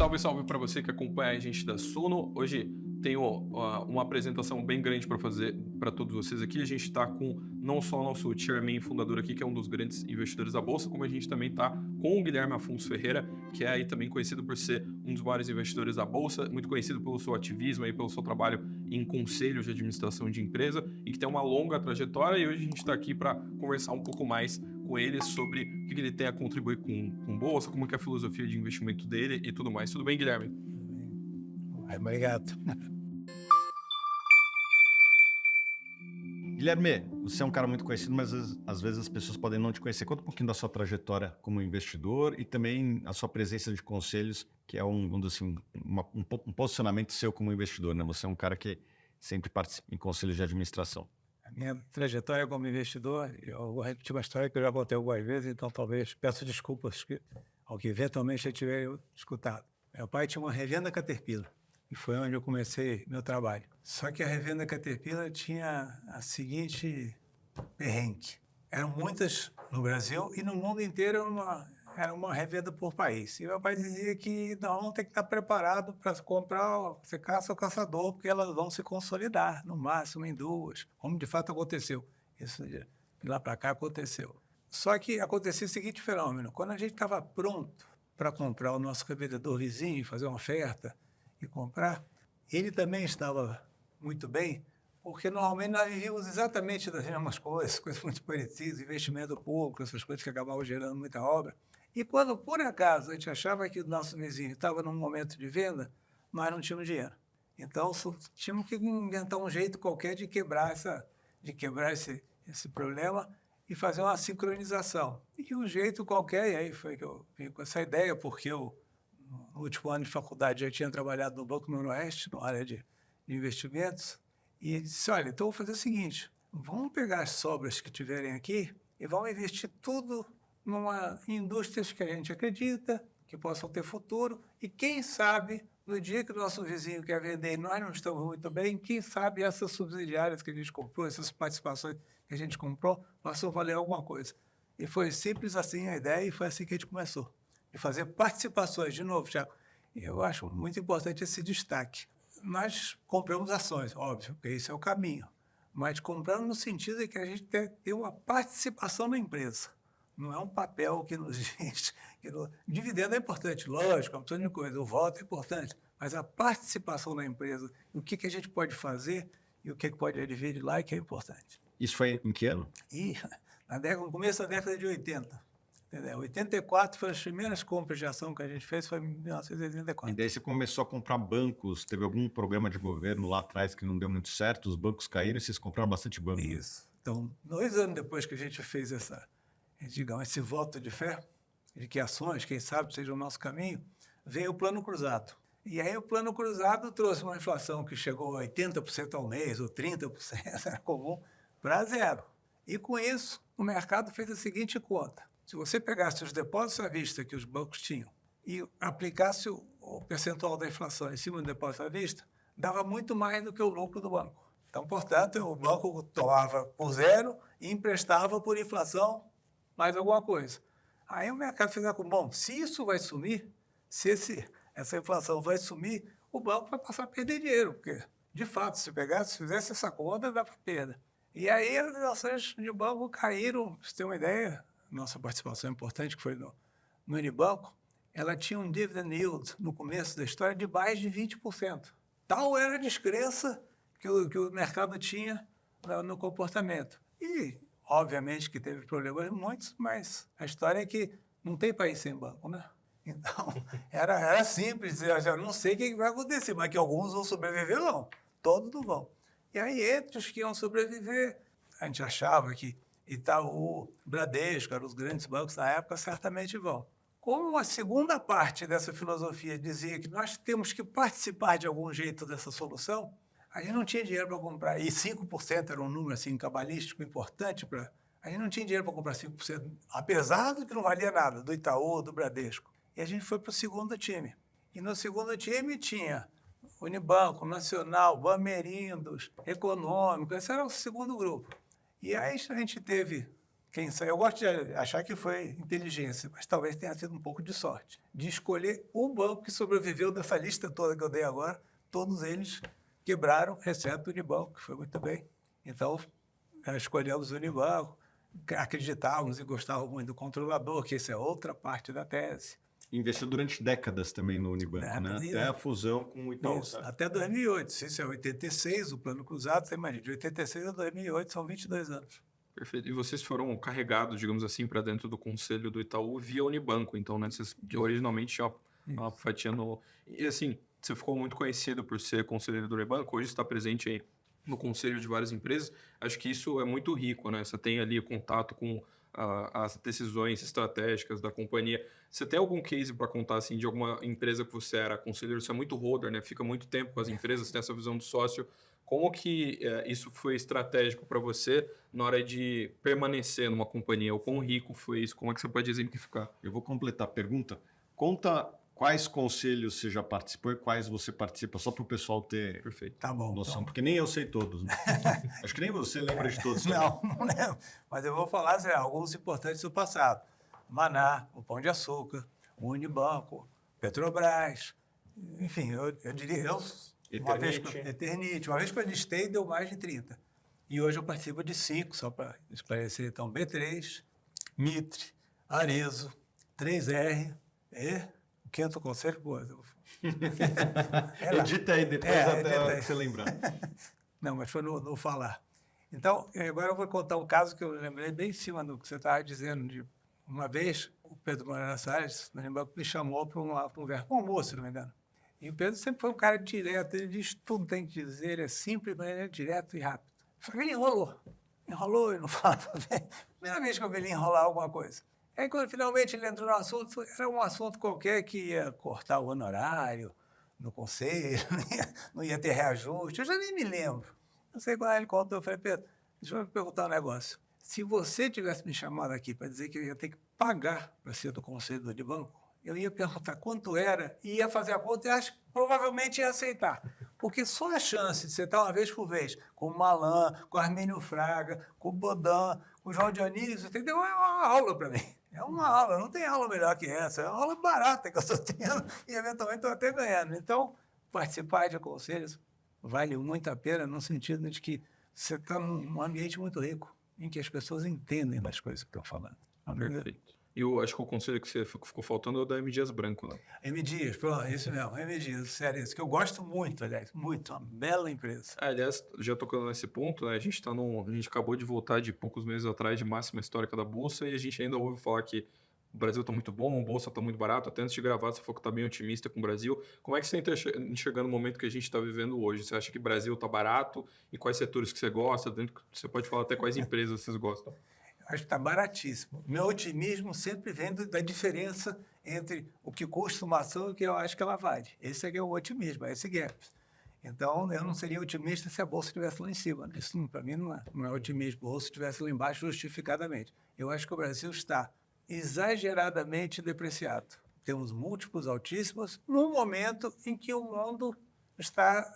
Salve, salve para você que acompanha a gente da Suno. Hoje tenho uma apresentação bem grande para fazer para todos vocês aqui. A gente está com não só o nosso chairman e fundador aqui, que é um dos grandes investidores da Bolsa, como a gente também está com o Guilherme Afonso Ferreira, que é aí também conhecido por ser um dos vários investidores da Bolsa, muito conhecido pelo seu ativismo e pelo seu trabalho em conselhos de administração de empresa e que tem uma longa trajetória. E hoje a gente está aqui para conversar um pouco mais com ele sobre o que ele tem a contribuir com Bolsa, como que é a filosofia de investimento dele e tudo mais. Tudo bem, Guilherme? Obrigado. Guilherme, você é um cara muito conhecido, mas às vezes as pessoas podem não te conhecer. Conta um pouquinho da sua trajetória como investidor e também a sua presença de conselhos, que é um posicionamento seu como investidor, né? Você é um cara que sempre participa em conselhos de administração. A minha trajetória como investidor, eu vou repetir uma história que eu já contei algumas vezes, então talvez peço desculpas ao que eventualmente eu tiver escutado. Meu pai tinha uma revenda Caterpillar e foi onde eu comecei meu trabalho. Só que a revenda Caterpillar tinha a seguinte perrengue. Eram muitas no Brasil e no mundo inteiro era uma revenda por país. E meu pai dizia que não, tem que estar preparado para comprar, você caça o caçador, porque elas vão se consolidar, no máximo em duas, como de fato aconteceu. Isso de lá para cá aconteceu. Só que acontecia o seguinte fenômeno: quando a gente estava pronto para comprar o nosso revendedor vizinho, fazer uma oferta e comprar, ele também estava muito bem, porque normalmente nós vivíamos exatamente das mesmas coisas muito parecidas, investimento público, essas coisas que acabavam gerando muita obra. E quando, por acaso, a gente achava que o nosso vizinho estava num momento de venda, nós não tínhamos dinheiro. Então, tínhamos que inventar um jeito qualquer de quebrar esse problema e fazer uma sincronização. E um jeito qualquer, e aí foi que eu vim com essa ideia, porque eu, no último ano de faculdade, já tinha trabalhado no Banco Noroeste, na área de investimentos, e disse, olha, então vou fazer o seguinte, vamos pegar as sobras que tiverem aqui e vamos investir tudo em indústrias que a gente acredita, que possam ter futuro, e quem sabe, no dia que o nosso vizinho quer vender e nós não estamos muito bem, quem sabe essas subsidiárias que a gente comprou, essas participações que a gente comprou, possam valer alguma coisa. E foi simples assim a ideia e foi assim que a gente começou. De fazer participações, de novo, Thiago, eu acho muito importante esse destaque. Nós compramos ações, óbvio, porque esse é o caminho, mas compramos no sentido de que a gente tem uma participação na empresa. Não é um papel que nos diz... Dividendo é importante, lógico, é uma opção de coisa, o voto é importante, mas a participação na empresa, o que a gente pode fazer e o que pode advir de lá é que é importante. Isso foi em que ano? E no começo da década de 80. Entendeu? 84 foram as primeiras compras de ação que a gente fez, foi em 1984. E daí você começou a comprar bancos, teve algum problema de governo lá atrás que não deu muito certo, os bancos caíram e vocês compraram bastante banco. Isso. Então, 2 anos depois que a gente fez esse voto de fé, de que ações, quem sabe, seja o nosso caminho, veio o Plano Cruzado. E aí o Plano Cruzado trouxe uma inflação que chegou a 80% ao mês, ou 30%, era comum, para zero. E com isso, o mercado fez a seguinte conta. Se você pegasse os depósitos à vista que os bancos tinham e aplicasse o percentual da inflação em cima do depósito à vista, dava muito mais do que o lucro do banco. Então, portanto, o banco tomava por zero e emprestava por inflação mais alguma coisa. Aí o mercado fez bom, se isso vai sumir, se essa inflação vai sumir, o banco vai passar a perder dinheiro, porque, de fato, se fizesse essa conta, dava perda. E aí as ações de banco caíram, para você ter uma ideia, nossa participação importante, que foi no Unibanco, ela tinha um dividend yield, no começo da história, de mais de 20%. Tal era a descrença que o mercado tinha no comportamento. E, obviamente, que teve problemas muitos, mas a história é que não tem país sem banco, né? Então, era simples, eu já não sei o que vai acontecer, mas que alguns vão sobreviver, não. Todos não vão. E aí, entre os que iam sobreviver, a gente achava que Itaú, Bradesco, eram os grandes bancos na época, certamente vão. Como a segunda parte dessa filosofia dizia que nós temos que participar de algum jeito dessa solução, a gente não tinha dinheiro para comprar, e 5% era um número assim, cabalístico importante, a gente não tinha dinheiro para comprar 5%, apesar de que não valia nada, do Itaú, do Bradesco. E a gente foi para o segundo time. E no segundo time tinha Unibanco, Nacional, Bamerindos, Econômico, esse era o segundo grupo. E aí a gente teve quem sabe, eu gosto de achar que foi inteligência, mas talvez tenha sido um pouco de sorte, de escolher um banco que sobreviveu dessa lista toda que eu dei agora. Todos eles quebraram, exceto o Unibanco, que foi muito bem. Então, escolhemos o Unibanco, acreditávamos e gostávamos muito do controlador, que isso é outra parte da tese. Investiu durante décadas também no Unibanco, né? Até a fusão com o Itaú. Isso, até 2008. Se isso é 86, o plano cruzado, você imagina, de 86 a 2008 são 22 anos. Perfeito. E vocês foram carregados, digamos assim, para dentro do conselho do Itaú via Unibanco. Então, né, vocês originalmente tinham uma fatia no... E assim, você ficou muito conhecido por ser conselheiro do Unibanco, hoje está presente aí no conselho de várias empresas. Acho que isso é muito rico, né? Você tem ali contato com as decisões estratégicas da companhia. Você tem algum case para contar, assim, de alguma empresa que você era conselheiro? Você é muito holder, né? Fica muito tempo com as empresas, tem essa visão do sócio. Como que isso foi estratégico para você na hora de permanecer numa companhia? O quão rico foi isso? Como é que você pode exemplificar? Eu vou completar a pergunta. Conta quais conselhos você já participou e quais você participa, só para o pessoal ter Perfeito. Tá bom. noção, Então. porque nem eu sei todos. Né? Acho que nem você lembra de todos. Não lembro. Mas eu vou falar alguns importantes do passado. Maná, o Pão de Açúcar, o Unibanco, Petrobras, enfim, eu diria, Eternit. Uma vez que eu listei, deu mais de 30. E hoje eu participo de 5, só para esclarecer. Então, B3, Mitre, Arezo, 3R, o quinto conselho, pô. Edita aí depois até a hora que você lembrar. Não, mas foi no falar. Então, agora eu vou contar um caso que eu lembrei bem em cima do que você estava dizendo. De uma vez, o Pedro Moreira Salles, no Unibanco, me chamou para um almoço, se não me engano. E o Pedro sempre foi um cara direto, ele diz tudo tem que dizer, ele é simples, mas ele é direto e rápido. Só que ele enrolou e não falava bem. Primeira vez que eu vi ele enrolar alguma coisa. Aí, quando finalmente ele entrou no assunto, era um assunto qualquer que ia cortar o honorário no conselho, não ia ter reajuste, eu já nem me lembro. Não sei quando ele contou, eu falei, Pedro, deixa eu perguntar um negócio. Se você tivesse me chamado aqui para dizer que eu ia ter que pagar para ser do conselho do Unibanco, eu ia perguntar quanto era e ia fazer a conta e acho que provavelmente ia aceitar. Porque só a chance de você estar uma vez por vez com o Malan, com o Armínio Fraga, com o Bodan, com o João Dionísio, entendeu? É uma aula para mim. É uma aula, não tem aula melhor que essa. É uma aula barata que eu estou tendo e eventualmente estou até ganhando. Então, participar de conselhos vale muito a pena no sentido de que você está num ambiente muito rico, em que as pessoas entendem das coisas que estão falando. Perfeito. E eu acho que o conselho que você ficou faltando é o da M. Dias Branco, né? M. Dias, pronto, isso mesmo, M. Dias, sério, isso que eu gosto muito, aliás, muito, uma bela empresa. Aliás, já tocando nesse ponto, né, a gente acabou de voltar de poucos meses atrás de máxima histórica da Bolsa e a gente ainda ouve falar que o Brasil está muito bom, a Bolsa está muito barato. Até antes de gravar, você falou que está bem otimista com o Brasil. Como é que você está enxergando o momento que a gente está vivendo hoje? Você acha que o Brasil está barato? E quais setores que você gosta? Você pode falar até quais empresas vocês gostam. Acho que está baratíssimo. Meu otimismo sempre vem da diferença entre o que custa uma ação e o que eu acho que ela vale. Esse é que é o otimismo, é esse gap. Então, eu não seria otimista se a Bolsa estivesse lá em cima. Isso, para mim, não é otimismo. A Bolsa estivesse lá embaixo justificadamente. Eu acho que o Brasil está exageradamente depreciado. Temos múltiplos altíssimos no momento em que o mundo está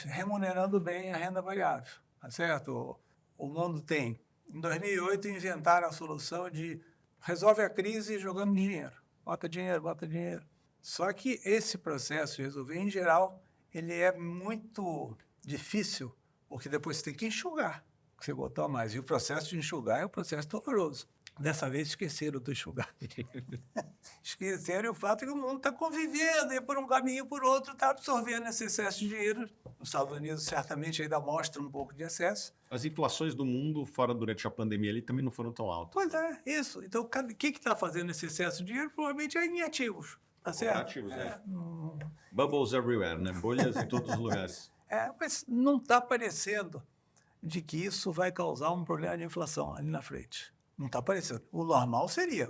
remunerando bem a renda variável. Tá certo? O mundo tem... Em 2008, inventaram a solução de resolve a crise jogando dinheiro. Bota dinheiro, bota dinheiro. Só que esse processo de resolver, em geral, ele é muito difícil, porque depois você tem que enxugar o que você botou a mais. E o processo de enxugar é um processo doloroso. Dessa vez esqueceram do enxugar. Esqueceram o fato que o mundo está convivendo e por um caminho e por outro está absorvendo esse excesso de dinheiro. Os Estados Unidos certamente ainda mostram um pouco de excesso. As inflações do mundo fora durante a pandemia ali também não foram tão altas. Pois é, isso. Então, o que está fazendo esse excesso de dinheiro? Provavelmente é em ativos. Tá certo? Ativos, Bubbles everywhere, né? Bolhas em todos os lugares. Mas não está parecendo de que isso vai causar um problema de inflação ali na frente. Não está parecendo. O normal seria,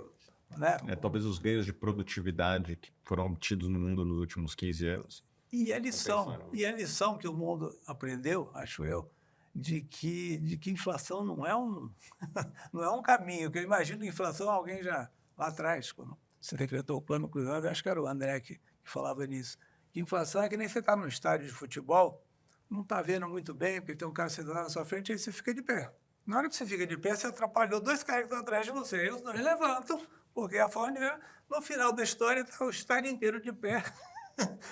né? Talvez os ganhos de produtividade que foram obtidos no mundo nos últimos 15 anos. E a lição que o mundo aprendeu, acho eu, de que inflação não é um caminho. Que eu imagino que inflação alguém já lá atrás, quando você decretou o plano cruzado, acho que era o André que falava nisso. Que inflação é que nem você está no estádio de futebol, não está vendo muito bem, porque tem um cara sentado na sua frente, aí você fica de pé. Na hora que você fica de pé, você atrapalhou 2 caras que estão atrás de você. Aí os 2 levantam, porque a forma no final da história está o estádio inteiro de pé,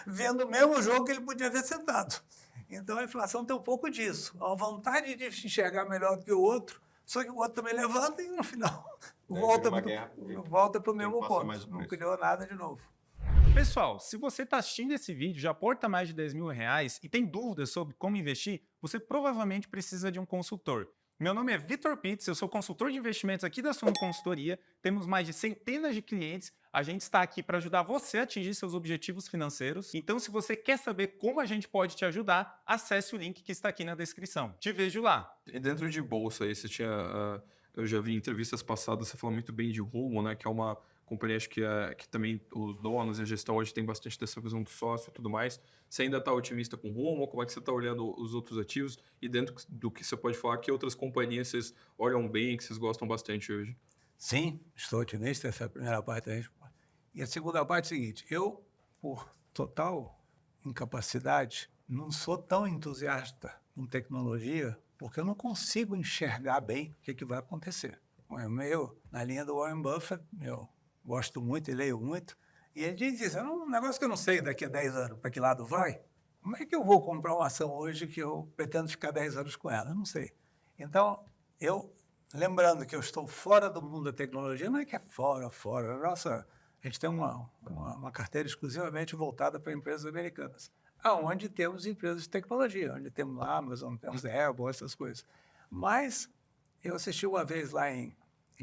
vendo o mesmo jogo que ele podia ver sentado. Então a inflação tem um pouco disso. A vontade de enxergar melhor do que o outro, só que o outro também levanta e no final volta para o mesmo ponto. Não criou nada de novo. Pessoal, se você está assistindo esse vídeo, já aporta mais de R$10.000 e tem dúvidas sobre como investir, você provavelmente precisa de um consultor. Meu nome é Vitor Pitts, eu sou consultor de investimentos aqui da Suno Consultoria, temos mais de centenas de clientes, a gente está aqui para ajudar você a atingir seus objetivos financeiros. Então, se você quer saber como a gente pode te ajudar, acesse o link que está aqui na descrição. Te vejo lá! E dentro de bolsa aí, você tinha... eu já vi em entrevistas passadas, você falou muito bem de Rumo, né? Que é uma companhia, acho que também os donos e a gestão hoje tem bastante dessa visão do sócio e tudo mais. Você ainda está otimista com o Rumo? Como é que você está olhando os outros ativos? E dentro do que você pode falar, que outras companhias vocês olham bem, que vocês gostam bastante hoje? Sim, estou otimista, essa é a primeira parte da resposta. E a segunda parte é a seguinte, eu, por total incapacidade, não sou tão entusiasta com tecnologia, porque eu não consigo enxergar bem o que vai acontecer. Eu, na linha do Warren Buffett, eu gosto muito e leio muito, e ele diz isso, é um negócio que eu não sei daqui a 10 anos para que lado vai. Como é que eu vou comprar uma ação hoje que eu pretendo ficar 10 anos com ela? Eu não sei. Então, lembrando que eu estou fora do mundo da tecnologia, não é que é fora. Nossa, a gente tem uma carteira exclusivamente voltada para empresas americanas, aonde temos empresas de tecnologia, onde temos Amazon, temos Apple, essas coisas. Mas eu assisti uma vez lá em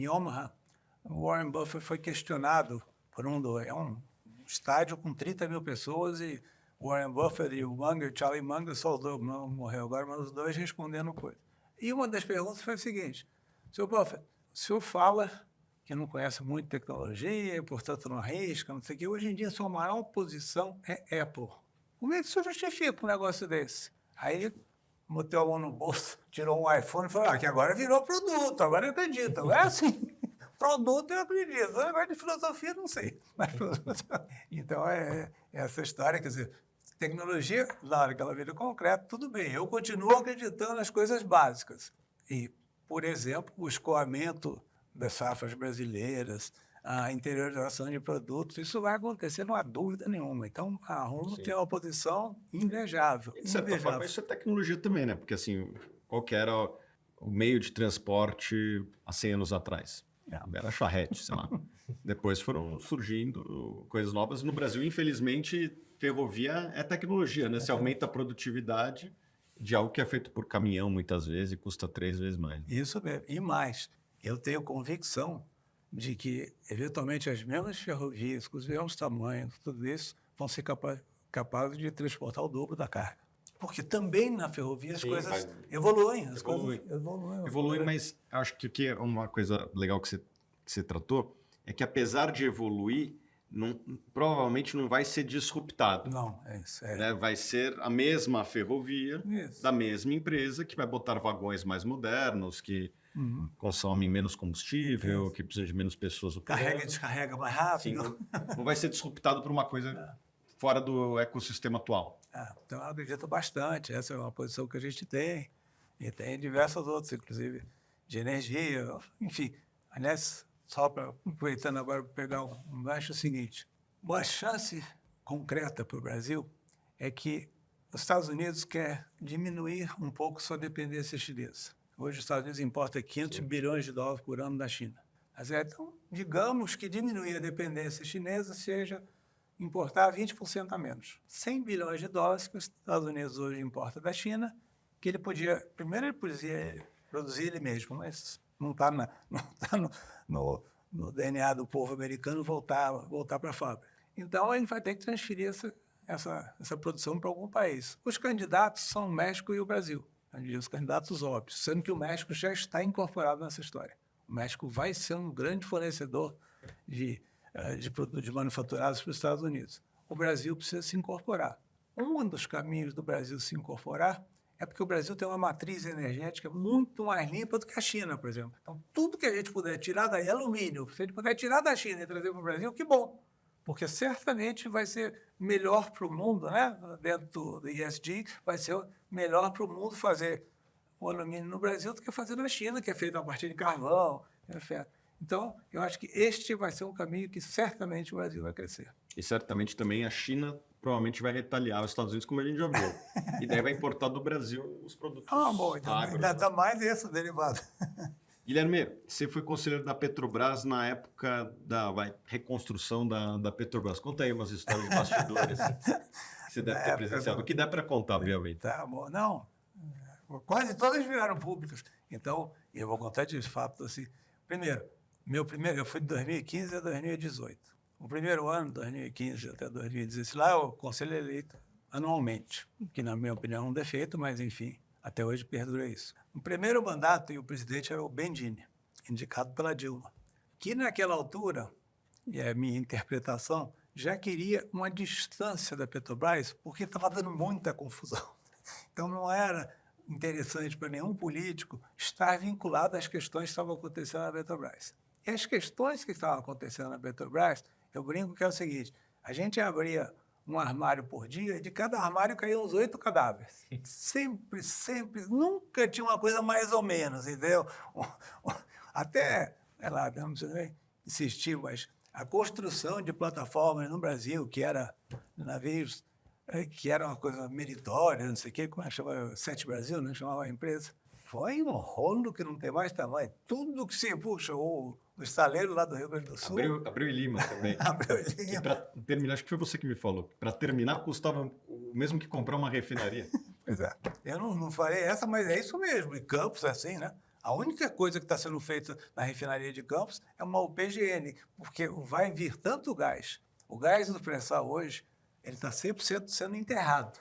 Omaha, o Warren Buffett foi questionado por é um estádio com 30 mil pessoas e o Warren Buffett e o Charlie Munger, só os dois, não morreu agora, mas os dois respondendo coisa. E uma das perguntas foi a seguinte, Sr. Buffett, o senhor fala que não conhece muito tecnologia, portanto não arrisca, não sei o quê. Hoje em dia, a sua maior posição é Apple. Como é que o senhor justifica um negócio desse? Aí ele meteu a mão no bolso, tirou um iPhone e falou, que agora virou produto, agora eu acredito. Agora é assim, produto eu acredito. Agora de filosofia, não sei. Mas, então, é essa história, quer dizer, tecnologia, na hora que ela vira concreto, tudo bem. Eu continuo acreditando nas coisas básicas. E, por exemplo, o escoamento das safras brasileiras, a interiorização de produtos, isso vai acontecer, não há dúvida nenhuma. Então, a Rumo tem uma posição invejável. De certa forma, isso é tecnologia também, né? Porque, assim, qual que era o meio de transporte há 100 anos atrás? Era charrete, sei lá. Depois foram surgindo coisas novas. No Brasil, infelizmente, ferrovia é tecnologia, né? Você aumenta a produtividade de algo que é feito por caminhão, muitas vezes, e custa 3 vezes mais. Isso mesmo. E mais, eu tenho convicção de que, eventualmente, as mesmas ferrovias, com os mesmos tamanhos, tudo isso, vão ser capazes de transportar o dobro da carga. Porque também na ferrovia as coisas evoluem. Evoluem, mas acho que aqui é uma coisa legal que você tratou, é que apesar de evoluir, provavelmente não vai ser disruptado. Não, é isso. Né? Vai ser a mesma ferrovia, da mesma empresa, que vai botar vagões mais modernos, que consomem menos combustível, que precisam de menos pessoas. Carrega e descarrega mais rápido. Sim, não vai ser disruptado por uma coisa fora do ecossistema atual. Então, eu acredito bastante. Essa é uma posição que a gente tem. E tem diversas outras, inclusive, de energia. Enfim, aliás, só aproveitando agora para pegar um gancho, é o seguinte. Uma chance concreta para o Brasil é que os Estados Unidos quer diminuir um pouco sua dependência chinesa. Hoje, os Estados Unidos importam 500 bilhões de dólares por ano da China. Então, digamos que diminuir a dependência chinesa seja importar 20% a menos. 100 bilhões de dólares que os Estados Unidos hoje importam da China, que ele podia... Primeiro, ele podia produzir ele mesmo, mas não está no DNA do povo americano voltar para a fábrica. Então, ele vai ter que transferir essa produção para algum país. Os candidatos são o México e o Brasil. Os candidatos óbvios, sendo que o México já está incorporado nessa história. O México vai ser um grande fornecedor de produtos manufaturados para os Estados Unidos. O Brasil precisa se incorporar. Um dos caminhos do Brasil se incorporar é porque o Brasil tem uma matriz energética muito mais limpa do que a China, por exemplo. Então, tudo que a gente puder tirar daí, alumínio, se a gente puder tirar da China e trazer para o Brasil, que bom. Porque certamente vai ser melhor para o mundo, né? Dentro do ESG, vai ser melhor para o mundo fazer o alumínio no Brasil do que fazer na China, que é feito a partir de carvão. Então, eu acho que este vai ser um caminho que certamente o Brasil vai crescer. E certamente também a China provavelmente vai retaliar os Estados Unidos, como a gente já viu. E daí vai importar do Brasil os produtos Bom, então agro, ainda né? dá mais esse derivado. Guilherme, você foi conselheiro da Petrobras na época da reconstrução da Petrobras. Conta aí umas histórias de bastidores que você deve ter presenciado. O que dá para contar, obviamente. Tá bom, não. Quase todas viraram públicas. Então, eu vou contar de fato assim. Primeiro, eu fui de 2015 a 2018. O primeiro ano, 2015 até 2016, lá o conselho é eleito anualmente, que na minha opinião é um defeito, mas enfim, até hoje perdura isso. O primeiro mandato e o presidente era o Bendini, indicado pela Dilma, que naquela altura, e é a minha interpretação, já queria uma distância da Petrobras, porque estava dando muita confusão. Então não era interessante para nenhum político estar vinculado às questões que estavam acontecendo na Petrobras. E as questões que estavam acontecendo na Petrobras, eu brinco que é o seguinte, a gente abria um armário por dia e de cada armário caíam uns 8 cadáveres. Sempre, nunca tinha uma coisa mais ou menos, entendeu? Até, sei lá, vamos insistir, mas a construção de plataformas no Brasil, que era navios, que era uma coisa meritória, não sei o quê, como é que chamava? Sete Brasil, né? Chamava a empresa. Foi um rolo que não tem mais tamanho. Tudo que se puxa, o estaleiro lá do Rio Grande do Sul. Abreu e Lima também. Abreu e Lima. Para terminar, acho que foi você que me falou. Para terminar, custava o mesmo que comprar uma refinaria. Pois é. Eu não falei essa, mas é isso mesmo. E Campos é assim, né? A única coisa que está sendo feita na refinaria de Campos é uma UPGN, porque vai vir tanto gás. O gás do pré-sal hoje, ele está 100% sendo enterrado.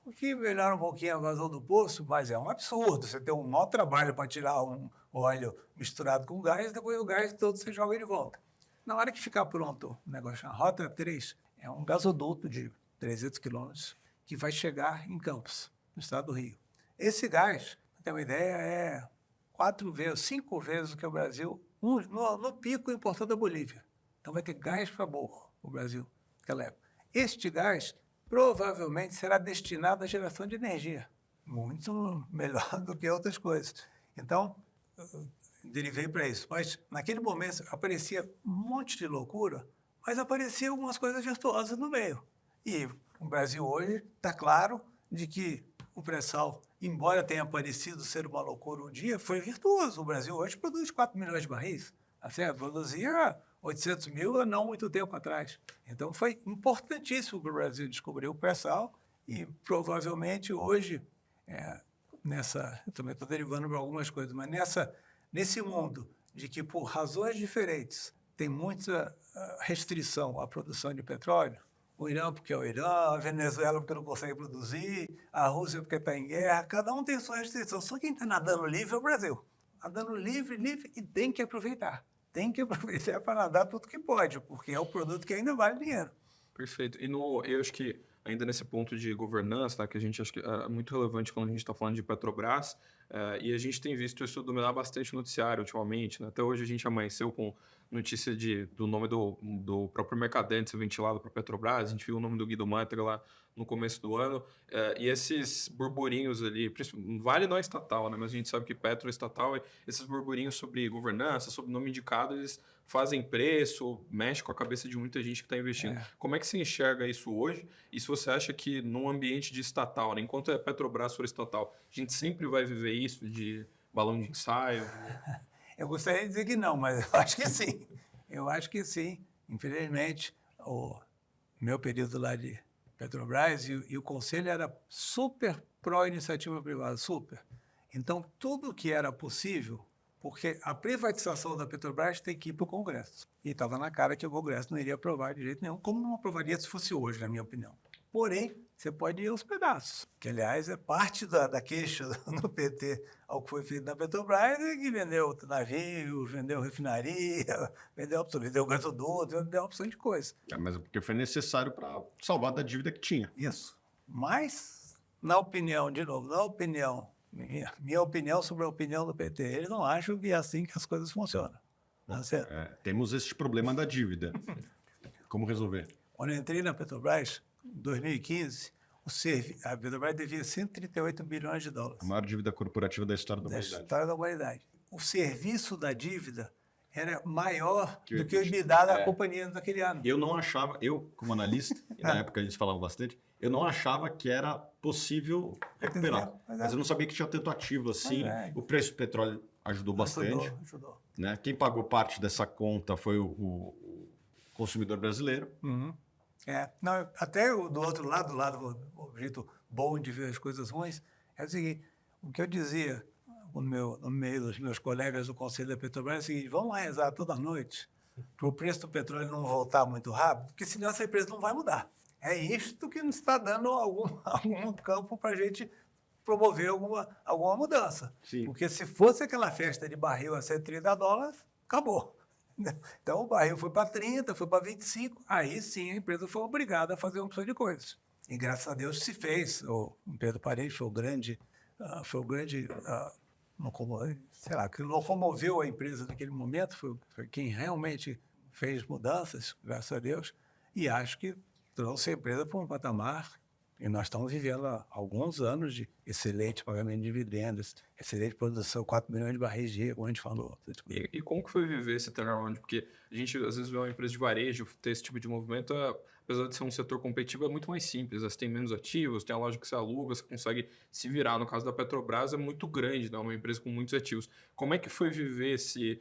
O que melhora um pouquinho a vazão do poço, mas é um absurdo. Você tem um maior trabalho para tirar um óleo misturado com gás, depois o gás todo você joga de volta. Na hora que ficar pronto o negócio, a Rota 3 é um gasoduto de 300 quilômetros que vai chegar em Campos, no estado do Rio. Esse gás, para ter uma ideia, é 4 vezes, 5 vezes o que o Brasil, no pico, importou da Bolívia. Então vai ter gás para burro o Brasil naquela época. Este gás provavelmente será destinado à geração de energia, muito melhor do que outras coisas. Então, derivei para isso. Mas, naquele momento, aparecia um monte de loucura, mas apareciam algumas coisas virtuosas no meio. E o Brasil hoje está claro de que o pré-sal, embora tenha parecido ser uma loucura um dia, foi virtuoso. O Brasil hoje produz 4 milhões de barris. Produzia 800 mil há não muito tempo atrás. Então, foi importantíssimo para o Brasil descobrir o pré-sal e, provavelmente, hoje, eu também estou derivando para algumas coisas, mas nesse mundo de que, por razões diferentes, tem muita restrição à produção de petróleo, o Irã porque é o Irã, a Venezuela porque não consegue produzir, a Rússia porque está em guerra, cada um tem sua restrição. Só quem está nadando livre é o Brasil. Nadando livre, e tem que aproveitar. Tem que aproveitar para nadar tudo que pode, porque é o produto que ainda vale dinheiro. Perfeito. E eu acho que ainda nesse ponto de governança, tá, que a gente acha que é muito relevante quando a gente está falando de Petrobras, e a gente tem visto isso dominar bastante o noticiário ultimamente, né? Até hoje a gente amanheceu com notícia do nome do próprio Mercadante ser ventilado para a Petrobras, a gente viu o nome do Guido Mantega lá no começo do ano, e esses burburinhos ali, Vale não é estatal, né? Mas a gente sabe que Petro é estatal, e esses burburinhos sobre governança, sobre nome indicado, eles fazem preço, mexe com a cabeça de muita gente que está investindo. Como é que você enxerga isso hoje? E se você acha que num ambiente de estatal, né? Enquanto a Petrobras for estatal, a gente sempre vai viver isso de balão de ensaio? Eu gostaria de dizer que não, mas eu acho que sim. Eu acho que sim. Infelizmente, o meu período lá de Petrobras e o conselho era super pró-iniciativa privada, super. Então, tudo que era possível, porque a privatização da Petrobras tem que ir para o Congresso. E estava na cara que o Congresso não iria aprovar de jeito nenhum, como não aprovaria se fosse hoje, na minha opinião. Porém, você pode ir aos pedaços, que, aliás, é parte da queixa do PT ao que foi feito na Petrobras, que vendeu navio, vendeu refinaria, vendeu gasoduto, vendeu uma opção de coisa. Mas porque foi necessário para salvar da dívida que tinha. Isso. Mas, na opinião, de novo, minha opinião sobre a opinião do PT, eles não acham que é assim que as coisas funcionam. Tá certo? Temos este problema da dívida. Como resolver? Quando eu entrei na Petrobras, em 2015, A Petrobras devia 138 bilhões de dólares. A maior dívida corporativa da história da Da humanidade. história da humanidade. O serviço da dívida era maior Que o do que o EBITDA. EBITDA da É. companhia naquele ano. Eu não achava, como analista, e na época a gente falava bastante, eu não achava que era possível recuperar. Mas Mas eu não sabia que tinha tanto ativo assim. é. O preço do petróleo ajudou bastante. Ajudou. Né? Quem pagou parte dessa conta foi o consumidor brasileiro. Uhum. Não, até do outro lado, o jeito bom de ver as coisas ruins, é o seguinte, o que eu dizia no meio dos meus colegas do Conselho da Petrobras é o seguinte: vamos lá rezar toda noite para o preço do petróleo não voltar muito rápido, porque senão essa empresa não vai mudar. É isto que nos está dando algum campo para a gente promover alguma mudança. Sim. Porque se fosse aquela festa de barril a $130, acabou. Então o barril foi para 30, foi para 25, aí sim a empresa foi obrigada a fazer uma opção de coisas. E graças a Deus se fez. O Pedro Paredes foi o grande sei lá, que locomoveu a empresa naquele momento, foi quem realmente fez mudanças, graças a Deus, e acho que trouxe a empresa para um patamar, e nós estamos vivendo há alguns anos de excelente pagamento de dividendos, excelente produção, 4 milhões de barris de dia, como a gente falou. E como que foi viver esse turnaround? Porque a gente, às vezes, vê uma empresa de varejo ter esse tipo de movimento, apesar de ser um setor competitivo, é muito mais simples. Você tem menos ativos, tem a loja que você aluga, você consegue se virar. No caso da Petrobras, é muito grande, né? Uma empresa com muitos ativos. Como é que foi viver esse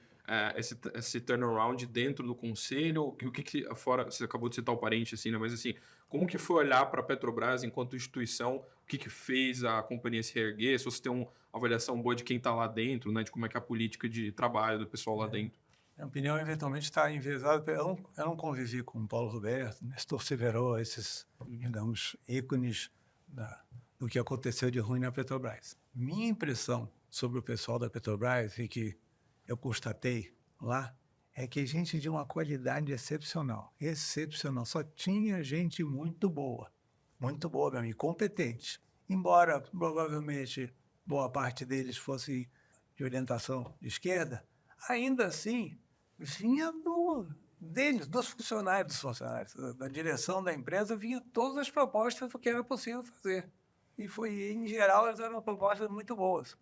turnaround dentro do conselho? O que fora, você acabou de citar o parente, assim, né? Mas assim, como que foi olhar para a Petrobras enquanto instituição? O que fez a companhia se reerguer? Se você tem uma avaliação boa de quem está lá dentro, né? De como é que é a política de trabalho do pessoal lá dentro. Minha opinião, eventualmente, está enviesada. Eu não convivi com o Paulo Roberto, Nestor Severo, esses, digamos, ícones do que aconteceu de ruim na Petrobras. Minha impressão sobre o pessoal da Petrobras, e que eu constatei lá, é que gente de uma qualidade excepcional. Excepcional. Só tinha gente muito boa meu amigo, competente. Embora, provavelmente, boa parte deles fosse de orientação de esquerda, ainda assim, vinha dos funcionários, da direção da empresa, vinha todas as propostas do que era possível fazer. E em geral, elas eram propostas muito boas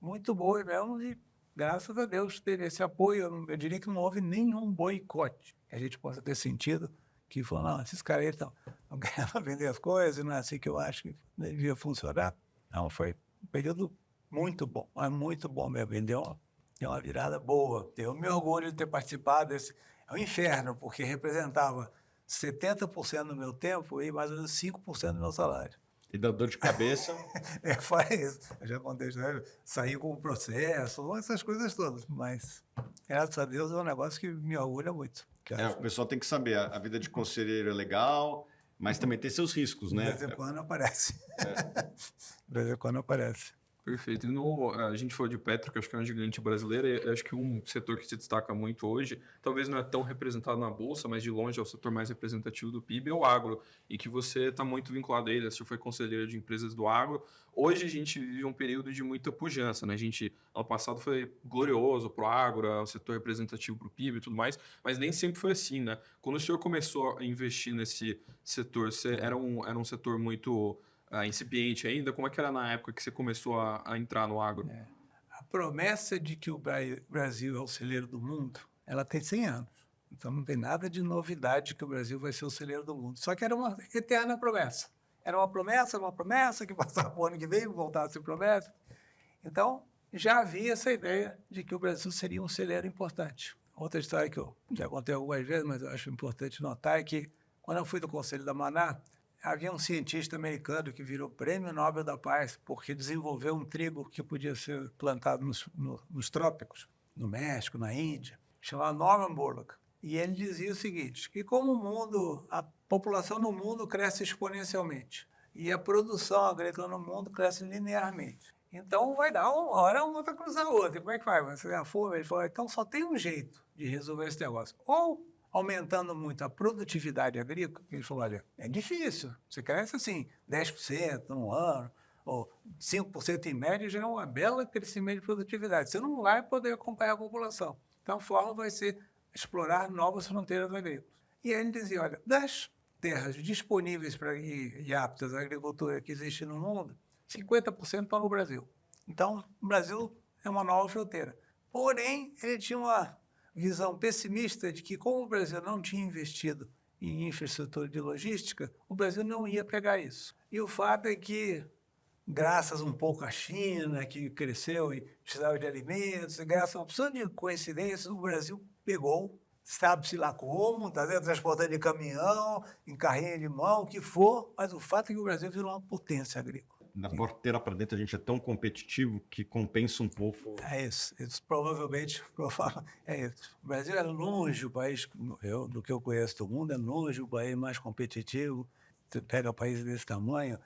mesmo, e graças a Deus teve esse apoio. Eu diria que não houve nenhum boicote que a gente possa ter sentido, que falou, não, esses caras estão querendo vender as coisas, não é assim que eu acho que devia funcionar. Não, foi um período muito bom, mas muito bom mesmo. Deu uma virada boa. Eu me orgulho de ter participado desse. É um inferno, porque representava 70% do meu tempo e mais ou menos 5% do meu salário. E dá dor de cabeça. Faz isso. Eu já contei, saí com o processo, essas coisas todas. Mas, graças a Deus, é um negócio que me orgulha muito. O pessoal tem que saber, a vida de conselheiro é legal, mas também tem seus riscos, né? De vez em quando aparece. De vez em quando aparece. Perfeito. E a gente falou de Petro, que acho que é uma gigante brasileira, e acho que um setor que se destaca muito hoje, talvez não é tão representado na Bolsa, mas de longe é o setor mais representativo do PIB, é o agro, e que você está muito vinculado a ele, você foi conselheiro de empresas do agro. Hoje a gente vive um período de muita pujança, né? Ano passado foi glorioso para o agro, é o setor representativo para o PIB e tudo mais, mas nem sempre foi assim, né? Quando o senhor começou a investir nesse setor, era um setor muito incipiente ainda? Como é que era na época que você começou a entrar no agro? A promessa de que o Brasil é o celeiro do mundo, ela tem 100 anos. Então não tem nada de novidade que o Brasil vai ser o celeiro do mundo. Só que era uma eterna promessa. Era uma promessa que passava para o ano que vem, voltava a ser promessa. Então já havia essa ideia de que o Brasil seria um celeiro importante. Outra história que eu já contei algumas vezes, mas eu acho importante notar, é que quando eu fui do Conselho da Maná, havia um cientista americano que virou Prêmio Nobel da Paz porque desenvolveu um trigo que podia ser plantado nos trópicos, no México, na Índia, chamado Norman Borlaug. E ele dizia o seguinte, que como a população no mundo cresce exponencialmente e a produção agrícola no mundo cresce linearmente. Então vai dar uma hora uma vai cruzar a outra. E como é que vai? Você vê a fome? Ele falou, então só tem um jeito de resolver esse negócio. Ou aumentando muito a produtividade agrícola, ele falou, olha, é difícil, você cresce assim, 10% num ano, ou 5% em média, já é uma bela crescimento de produtividade. Você não vai poder acompanhar a população. Então a forma vai ser explorar novas fronteiras agrícolas. E aí ele dizia, olha, terras disponíveis e aptas à agricultura que existe no mundo, 50% estão no Brasil. Então, o Brasil é uma nova fronteira. Porém, ele tinha uma visão pessimista de que, como o Brasil não tinha investido em infraestrutura de logística, o Brasil não ia pegar isso. E o fato é que, graças um pouco à China, que cresceu e precisava de alimentos, e graças a uma opção de coincidências, o Brasil pegou, sabe-se lá como, está transportando em caminhão, em carrinho de mão, o que for, mas o fato é que o Brasil virou uma potência agrícola. Da porteira para dentro a gente é tão competitivo que compensa um pouco. É isso provavelmente é isso. O Brasil é longe o país, do que eu conheço do mundo, é longe o país mais competitivo. Você pega países desse tamanho,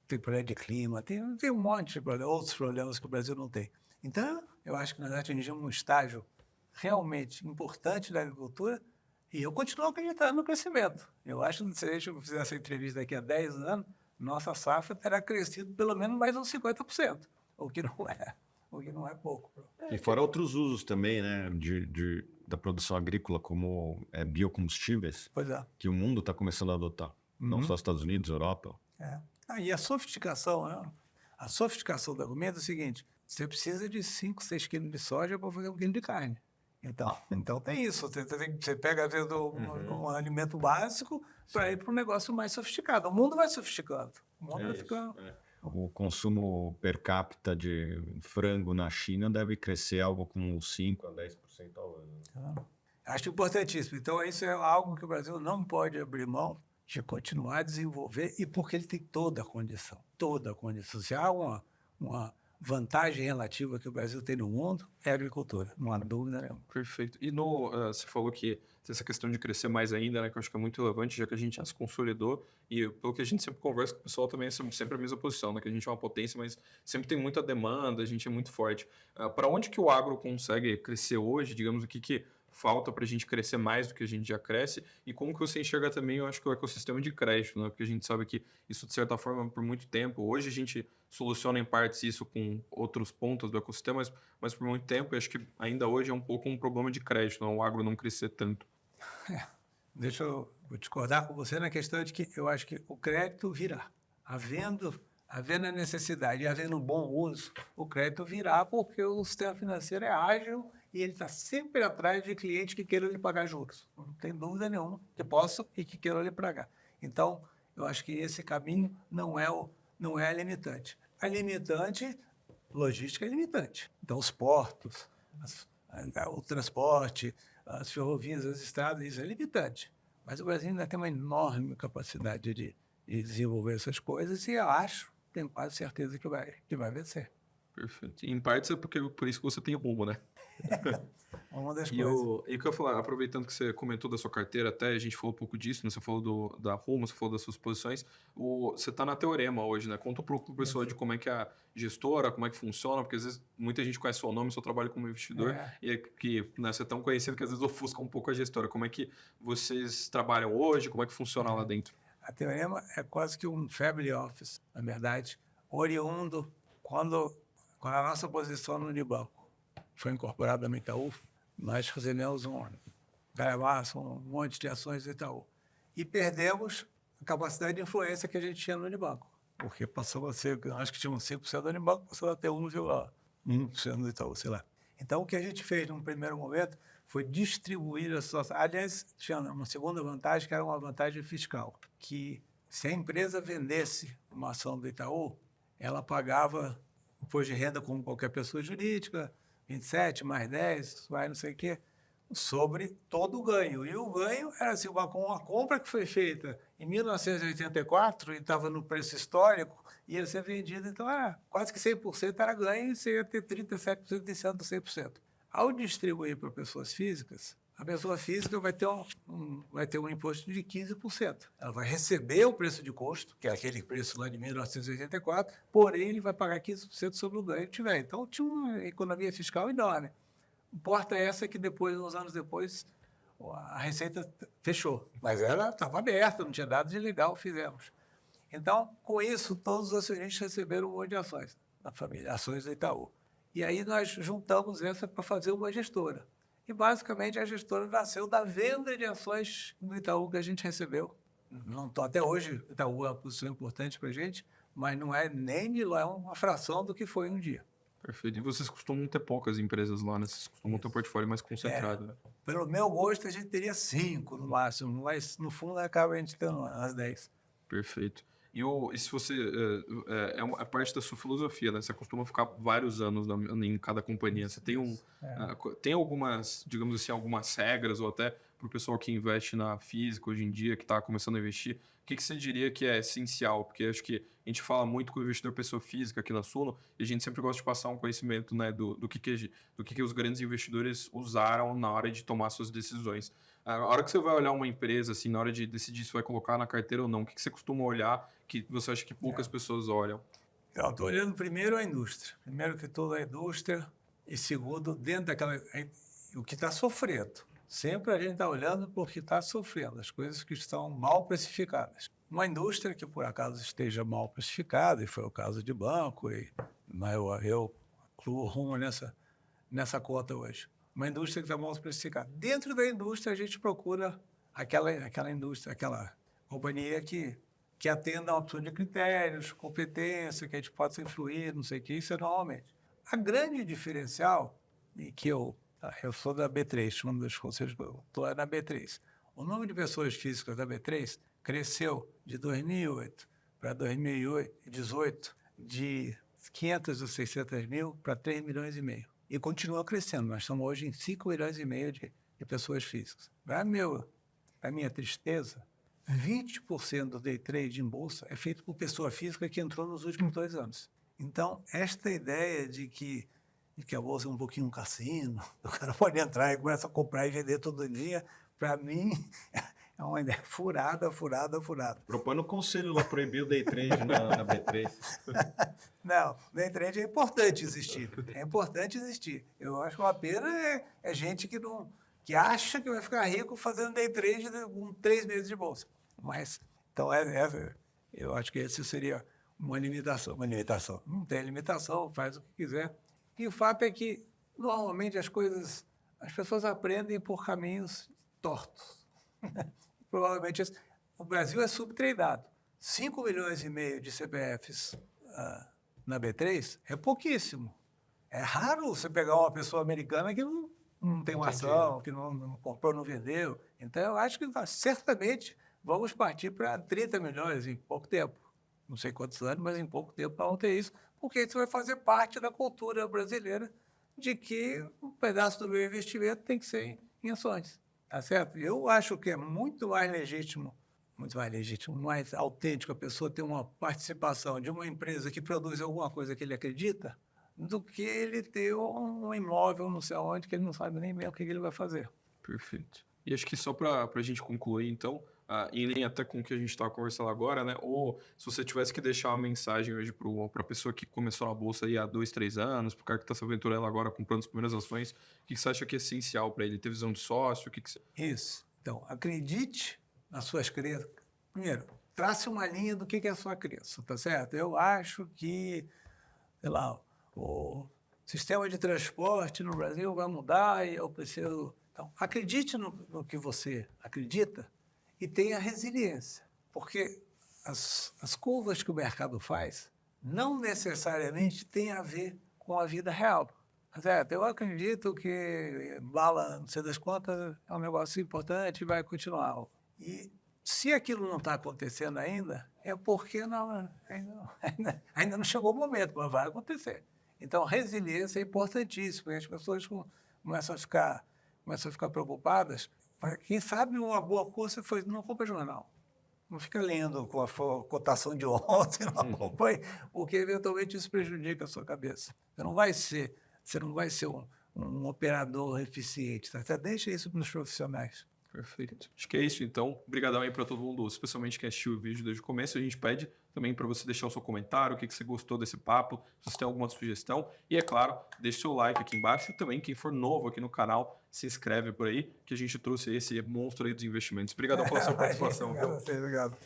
tem problema de clima, tem um monte de problemas, outros problemas que o Brasil não tem. Então, eu acho que nós atingimos um estágio realmente importante da agricultura e eu continuo acreditando no crescimento. Eu acho que se a gente fizer essa entrevista daqui a 10 anos, nossa safra terá crescido pelo menos mais uns 50%, o que não é pouco. E fora outros usos também, né, da produção agrícola, como biocombustíveis, Pois é. que o mundo está começando a adotar. Não só os Estados Unidos, Europa. E a sofisticação, né? A sofisticação do argumento é o seguinte: você precisa de 5, 6 quilos de soja para fazer 1 quilo de carne. Então tem isso. Você pega, às vezes, um alimento básico para ir para um negócio mais sofisticado. O mundo vai sofisticando. O mundo vai ficando. O consumo per capita de frango na China deve crescer algo como 5% a 10% ao ano. Acho importantíssimo. Então, isso é algo que o Brasil não pode abrir mão de continuar a desenvolver, e porque ele tem toda a condição. Toda a condição. Se há uma vantagem relativa que o Brasil tem no mundo, é a agricultura, não há dúvida nenhuma. Perfeito. E você falou que tem essa questão de crescer mais ainda, né, que eu acho que é muito relevante, já que a gente já se consolidou, e pelo que a gente sempre conversa com o pessoal também é sempre a mesma posição, né, que a gente é uma potência, mas sempre tem muita demanda, a gente é muito forte. Para onde que o agro consegue crescer hoje? Digamos, o que falta para a gente crescer mais do que a gente já cresce, e como que você enxerga também, eu acho que o ecossistema de crédito, né? Porque a gente sabe que isso, de certa forma, por muito tempo, hoje a gente soluciona em partes isso com outros pontos do ecossistema, mas por muito tempo, eu acho que ainda hoje é um pouco um problema de crédito, né? O agro não crescer tanto. Vou discordar com você na questão de que eu acho que o crédito virá. Havendo a necessidade e havendo um bom uso, o crédito virá, porque o sistema financeiro é ágil e ele está sempre atrás de clientes que queiram lhe pagar juros. Não tem dúvida nenhuma que possam e que queiram lhe pagar. Então, eu acho que esse caminho não é limitante. A limitante, logística é limitante. Então, os portos, o transporte, as ferrovias, as estradas, isso é limitante. Mas o Brasil ainda tem uma enorme capacidade de desenvolver essas coisas e eu tenho quase certeza que vai vencer. Perfeito. E em partes é por isso que você tem rumo, né? Uma das E coisas. o que eu ia falar, aproveitando que você comentou da sua carteira, até a gente falou um pouco disso, né? Você falou da Rumo, você falou das suas posições. Você está na Teorema hoje, né? Conta para o pessoal de como é que é a gestora, como é que funciona, porque às vezes muita gente conhece o seu nome, seu trabalho como investidor, e é que, né, você é tão conhecido que às vezes ofusca um pouco a gestora. Como é que vocês trabalham hoje, como é que funciona lá dentro? A Teorema é quase que um family office, na verdade, oriundo quando a nossa posição no Unibanco foi incorporada no Itaú, nós recebemos um monte de ações do Itaú. E perdemos a capacidade de influência que a gente tinha no Unibanco, porque passou a ser, acho que tínhamos 5% do Unibanco, passou a ter 1,1% do Itaú, sei lá. Então, o que a gente fez num primeiro momento foi distribuir as suas... Aliás, tinha uma segunda vantagem, que era uma vantagem fiscal, que se a empresa vendesse uma ação do Itaú, ela pagava imposto de renda como qualquer pessoa jurídica, 27 mais 10, vai não sei o quê, sobre todo o ganho. E o ganho era assim, uma compra que foi feita em 1984 e estava no preço histórico, ia ser vendida, então quase que 100% era ganho e você ia ter 37% descendo do 100%. Ao distribuir para pessoas físicas, a pessoa física vai ter um imposto de 15%. Ela vai receber o preço de custo, que é aquele preço lá de 1984, porém ele vai pagar 15% sobre o ganho que tiver. Então tinha uma economia fiscal enorme. Importa essa que depois, uns anos depois, a Receita fechou. Mas ela estava aberta, não tinha nada de legal, fizemos. Então, com isso, todos os acionistas receberam um monte de ações da família, ações do Itaú. E aí nós juntamos essa para fazer uma gestora. E, basicamente, a gestora nasceu da venda de ações do Itaú que a gente recebeu não tô, até hoje, Itaú é uma posição importante para a gente, mas não é nem de lá uma fração do que foi um dia. Perfeito. E vocês costumam ter poucas empresas lá, né? Vocês costumam ter um portfólio mais concentrado, né? Pelo meu gosto, a gente teria 5 no máximo, mas no fundo acaba a gente tendo umas 10. Perfeito. E se você... é parte da sua filosofia, né? Você costuma ficar vários anos em cada companhia. Você tem tem algumas, digamos assim, algumas regras, ou até para o pessoal que investe na física hoje em dia, que está começando a investir, o que você diria que é essencial? Porque acho que a gente fala muito com o investidor pessoa física aqui na Suno, e a gente sempre gosta de passar um conhecimento, né, do que os grandes investidores usaram na hora de tomar suas decisões. A hora que você vai olhar uma empresa, assim, na hora de decidir se vai colocar na carteira ou não, o que você costuma olhar que você acha que poucas pessoas olham? Então, estou olhando primeiro a indústria. Primeiro que tudo a indústria e segundo dentro daquela... o que está sofrendo. Sempre a gente está olhando por que está sofrendo, as coisas que estão mal precificadas. Uma indústria que por acaso esteja mal precificada, e foi o caso de banco, mas eu incluo rumo nessa conta hoje. Uma indústria que está mal precificada. Dentro da indústria, a gente procura aquela indústria, aquela companhia que atenda a uma opção de critérios, competência, que a gente possa influir, não sei o que, isso é normalmente. A grande diferencial, e que eu sou da B3, um dos conselhos, estou na B3. O número de pessoas físicas da B3 cresceu de 2008 para 2018 de 500 ou 600 mil para 3 milhões e meio. E continua crescendo. Nós estamos hoje em 5 milhões e meio de pessoas físicas. Para a minha tristeza, 20% do day trade em bolsa é feito por pessoa física que entrou nos últimos 2 anos. Então, esta ideia de que a bolsa é um pouquinho um cassino, o cara pode entrar e começa a comprar e vender todo dia, para mim é uma ideia furada. Propõe no conselho lá proibir o day trade na B3. Não, day trade é importante existir. É importante existir. Eu acho que uma pena é gente que acha que vai ficar rico fazendo day trade com 3 meses de bolsa. Mas, então, eu acho que essa seria uma limitação. Não tem limitação, faz o que quiser. E o fato é que, normalmente, as pessoas aprendem por caminhos tortos. Provavelmente, o Brasil é subtradeado. 5 milhões e meio de CPFs na B3 é pouquíssimo. É raro você pegar uma pessoa americana que não tem uma ação, que não comprou, não vendeu. Então, eu acho que certamente vamos partir para 30 milhões em pouco tempo. Não sei quantos anos, mas em pouco tempo vamos ter isso, porque isso vai fazer parte da cultura brasileira de que um pedaço do meu investimento tem que ser em ações. Tá certo? Eu acho que é muito mais legítimo, mais autêntico a pessoa ter uma participação de uma empresa que produz alguma coisa que ele acredita, do que ele ter um imóvel não sei aonde, que ele não sabe nem mesmo o que ele vai fazer. Perfeito. E acho que só para a gente concluir, então, em linha até com o que a gente estava conversando agora, né? Ou se você tivesse que deixar uma mensagem hoje para a pessoa que começou na bolsa aí há 2, 3 anos, para o cara que está se aventurando agora comprando as primeiras ações, o que você acha que é essencial para ele? Ter visão de sócio? Isso. Então, acredite nas suas crenças. Primeiro, trace uma linha do que é a sua crença, tá certo? Eu acho que, sei lá, o sistema de transporte no Brasil vai mudar e eu preciso... Então, acredite no que você acredita e tenha resiliência, porque as curvas que o mercado faz não necessariamente têm a ver com a vida real. Tá certo? Eu acredito que bala, não sei das quantas, é um negócio importante e vai continuar. E se aquilo não está acontecendo ainda, é porque ainda não chegou o momento, mas vai acontecer. Então, resiliência é importantíssimo, porque as pessoas começam a ficar preocupadas. Quem sabe uma boa coisa foi não compra jornal. Não fica lendo com a cotação de ontem, não acompanhe, porque eventualmente isso prejudica a sua cabeça. Você não vai ser um operador eficiente, tá? Você deixa isso para os profissionais. Perfeito. Acho que é isso, então. Obrigadão aí para todo mundo, especialmente quem assistiu o vídeo desde o começo. A gente pede também para você deixar o seu comentário, o que você gostou desse papo, se você tem alguma sugestão. E, é claro, deixe seu like aqui embaixo. E também, quem for novo aqui no canal, se inscreve por aí, que a gente trouxe esse monstro aí dos investimentos. Obrigadão pela sua participação. Obrigado.